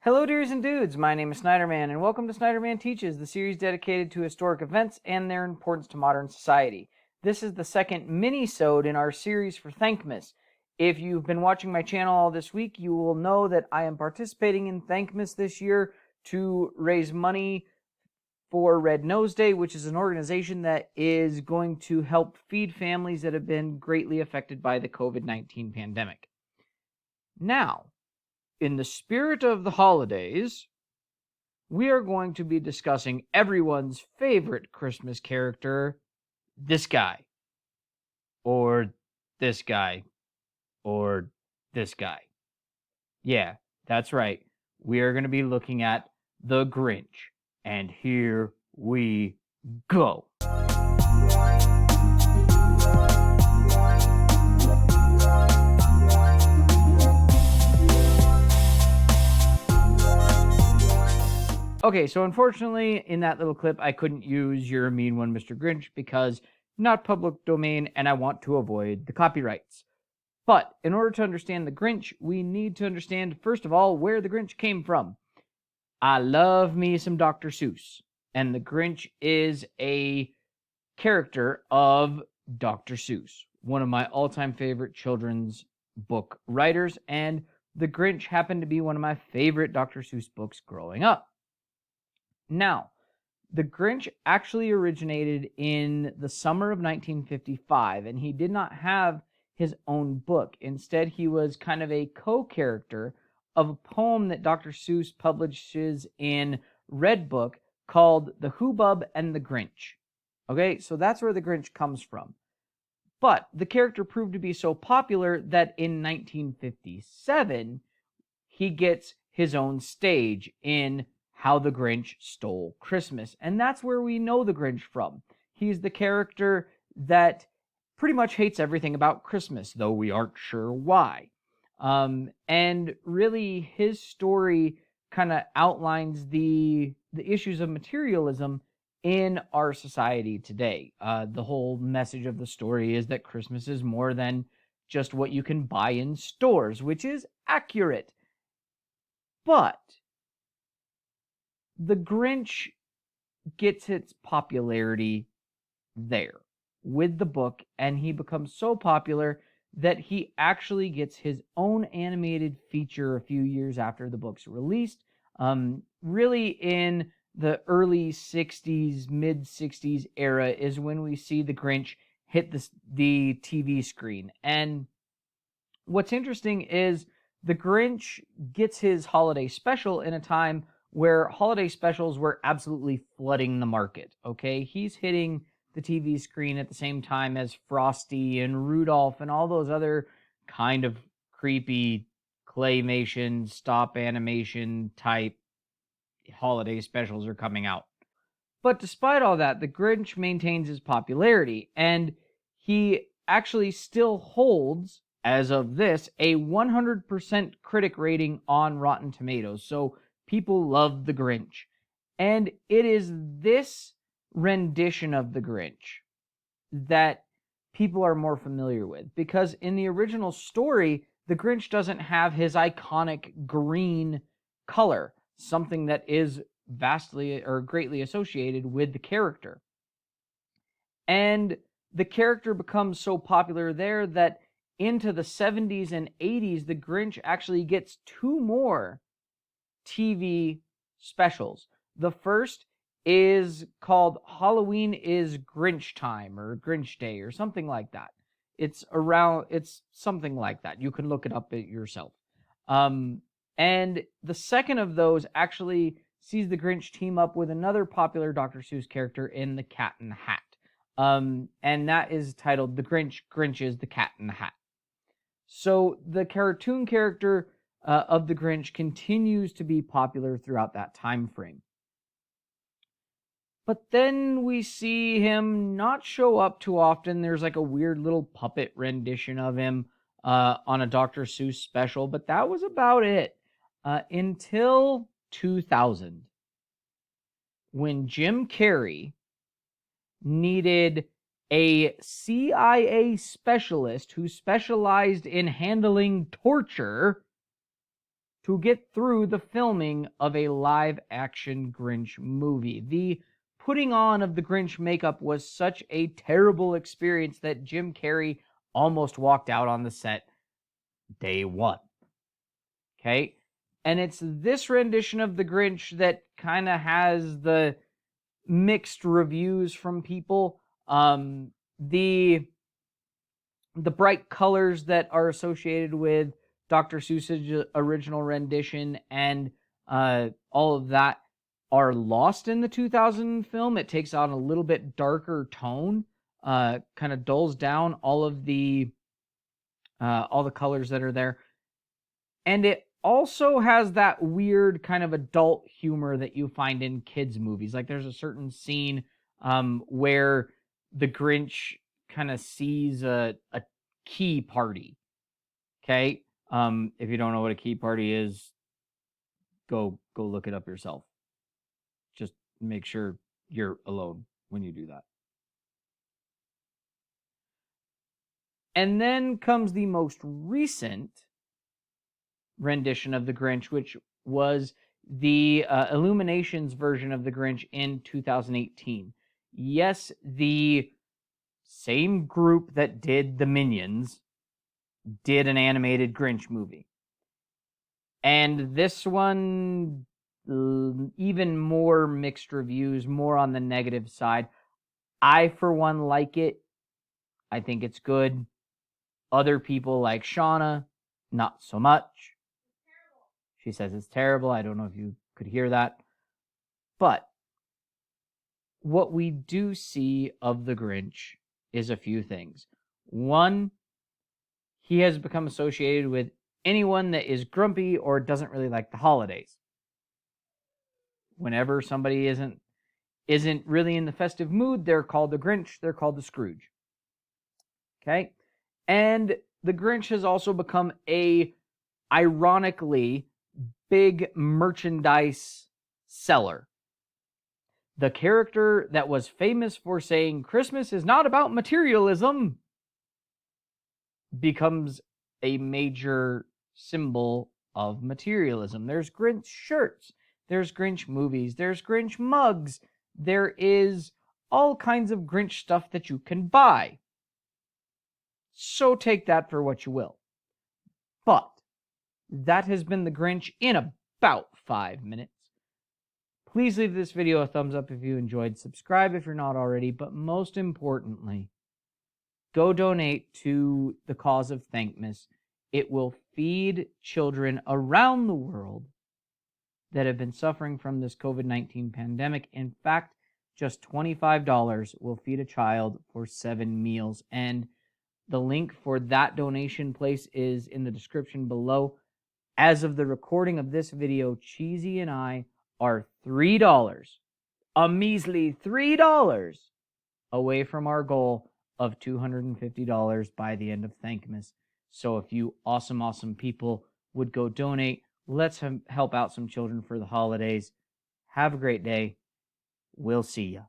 Hello, dears and dudes. My name is Snyderman, and welcome to Snyderman Teaches, the series dedicated to historic events and their importance to modern society. This is the second mini-sode in our series for Thankmas. If you've been watching my channel all this week, you will know that I am participating in Thankmas this year to raise money for Red Nose Day, which is an organization that is going to help feed families that have been greatly affected by the COVID-19 pandemic. Now, in the spirit of the holidays, we are going to be discussing everyone's favorite Christmas character, this guy, or this guy, or this guy. Yeah, that's right. We are going to be looking at the Grinch. And here we go. Okay, so unfortunately, in that little clip, I couldn't use "You're a Mean One, Mr. Grinch" because not public domain, and I want to avoid the copyrights. But in order to understand the Grinch, we need to understand, first of all, where the Grinch came from. I love me some Dr. Seuss, and the Grinch is a character of Dr. Seuss, one of my all-time favorite children's book writers, and the Grinch happened to be one of my favorite Dr. Seuss books growing up. Now, the Grinch actually originated in the summer of 1955, and he did not have his own book. Instead, he was kind of a co-character of a poem that Dr. Seuss publishes in Red Book called The Hubbub and the Grinch. Okay, so that's where the Grinch comes from. But the character proved to be so popular that in 1957, he gets his own stage in How the Grinch Stole Christmas. And that's where we know the Grinch from. He's the character that pretty much hates everything about Christmas, though we aren't sure why. And really, his story kind of outlines the issues of materialism in our society today. The whole message of the story is that Christmas is more than just what you can buy in stores, which is accurate. But the Grinch gets its popularity there with the book, and he becomes so popular that he actually gets his own animated feature a few years after the book's released. Really in the early 60s, mid-60s era is when we see the Grinch hit the TV screen. And what's interesting is the Grinch gets his holiday special in a time where holiday specials were absolutely flooding the market, okay? He's hitting the TV screen at the same time as Frosty and Rudolph and all those other kind of creepy claymation, stop animation type holiday specials are coming out. But despite all that, the Grinch maintains his popularity, and he actually still holds, as of this, a 100% critic rating on Rotten Tomatoes. So people love the Grinch. And it is this rendition of the Grinch that people are more familiar with. Because in the original story, the Grinch doesn't have his iconic green color, something that is vastly or greatly associated with the character. And the character becomes so popular there that into the 70s and 80s, the Grinch actually gets two more TV specials. The first is called Halloween is Grinch Time or Grinch Day or something like that. It's something like that. You can look it up yourself. And the second of those actually sees the Grinch team up with another popular Dr. Seuss character in The Cat in the Hat. And that is titled The Grinch is the Cat in the Hat. So the cartoon character of the Grinch continues to be popular throughout that time frame. But then we see him not show up too often. There's like a weird little puppet rendition of him on a Dr. Seuss special, but that was about it until 2000, when Jim Carrey needed a CIA specialist who specialized in handling torture to get through the filming of a live-action Grinch movie. The putting on of the Grinch makeup was such a terrible experience that Jim Carrey almost walked out on the set day one. Okay? And it's this rendition of the Grinch that kind of has the mixed reviews from people. The bright colors that are associated with Dr. Seuss's original rendition and all of that are lost in the 2000 film. It takes on a little bit darker tone, kind of dulls down all the colors that are there. And it also has that weird kind of adult humor that you find in kids' movies. Like there's a certain scene where the Grinch kind of sees a key party. Okay? If you don't know what a key party is, go look it up yourself. Just make sure you're alone when you do that. And then comes the most recent rendition of the Grinch, which was the Illuminations version of the Grinch in 2018. Yes, the same group that did the Minions did an animated Grinch movie. And this one, even more mixed reviews, more on the negative side. I, for one, like it. I think it's good. Other people like Shauna, not so much. She says it's terrible. I don't know if you could hear that. But what we do see of the Grinch is a few things. One, he has become associated with anyone that is grumpy or doesn't really like the holidays. Whenever somebody isn't really in the festive mood, they're called the Grinch, they're called the Scrooge. Okay? And the Grinch has also become a, ironically, big merchandise seller. The character that was famous for saying Christmas is not about materialism becomes a major symbol of materialism. There's Grinch shirts, there's Grinch movies, there's Grinch mugs, there is all kinds of Grinch stuff that you can buy. So take that for what you will. But that has been the Grinch in about 5 minutes. Please leave this video a thumbs up if you enjoyed. Subscribe if you're not already. But most importantly, go donate to the cause of Thankmas. It will feed children around the world that have been suffering from this COVID-19 pandemic. In fact, just $25 will feed a child for 7 meals. And the link for that donation place is in the description below. As of the recording of this video, Cheesy and I are $3, a measly $3, away from our goal of $250 by the end of Thankmas. So if you awesome people would go donate, let's help out some children for the holidays. Have a great day. We'll see ya.